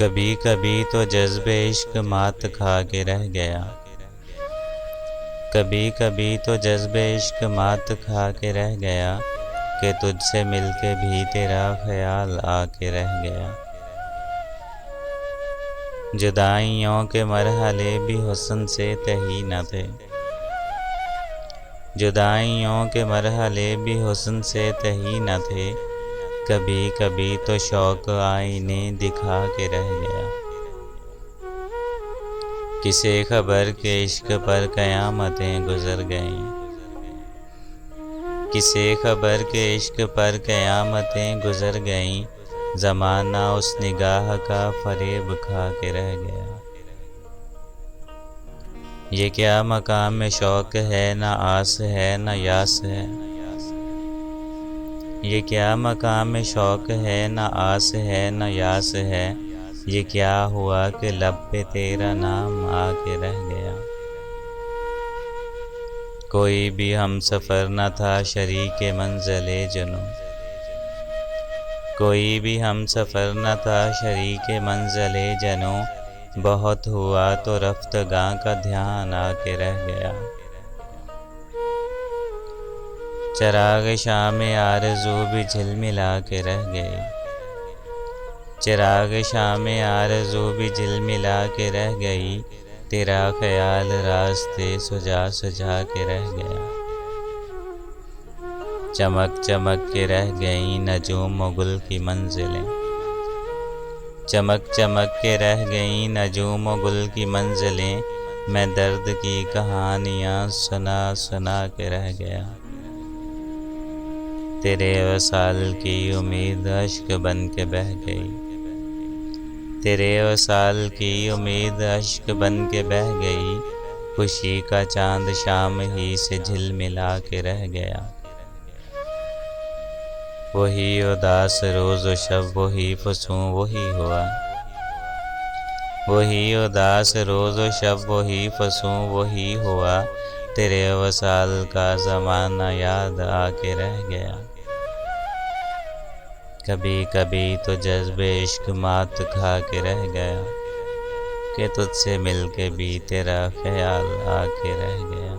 कभी कभी तो जज्बे इश्क मात खा के रह गया। कभी कभी तो जज्बे इश्क मात खा के रह गया कि तुझसे मिलके भी तेरा ख्याल आके रह गया। जुदाइयों के मरहले भी हुस्न से तही न थे। जुदाइयों के मरहले भी हुस्न से तही न थे। कभी कभी तो शौक आईने दिखा के रह गया। किसे खबर के इश्क पर क़यामतें गुजर गईं। किसे खबर के इश्क पर क़यामतें गुजर गईं। ज़माना उस निगाह का फ़रेब खा के रह गया। ये क्या मकाम में शौक़ है, ना आस है ना यास है। ये क्या मकाम में शौक़ है, ना आस है ना यास है। ये क्या हुआ कि लब पे तेरा नाम आके रह गया। कोई भी हम सफ़र न था शरीके मंज़िले जुनूं। कोई भी हम सफ़र न था शरीके मंज़िले जुनूं। बहुत हुआ तो रफ्तगां का ध्यान आके रह गया। चिराग शाम आरज़ू भी झिलमिला के रह गई। चिराग शाम आरज़ू भी झिलमिला के रह गई। तेरा ख्याल रास्ते सुझा सुझा के रह गया। चमक चमक के रह गई नजूम गुल की मंजिलें। चमक चमक के रह गई नजूम गुल की मंजिलें। मैं दर्द की कहानियाँ सुना सुना के रह गया। तेरे वसाल की उम्मीद अश्क बन के बह गई। तेरे वसाल की उम्मीद अश्क बन के बह गई। खुशी का चांद शाम ही से झिलमिला के रह गया। वही उदास रोज़ व शब वही फसूं वही हुआ। वही उदास रोज़ व शब वही फसूं वही हुआ। तेरे वसाल का ज़माना याद आके रह गया। कभी कभी तो जज्बे इश्क मात खा के रह गया कि तुझसे मिलके भी तेरा ख्याल आके रह गया।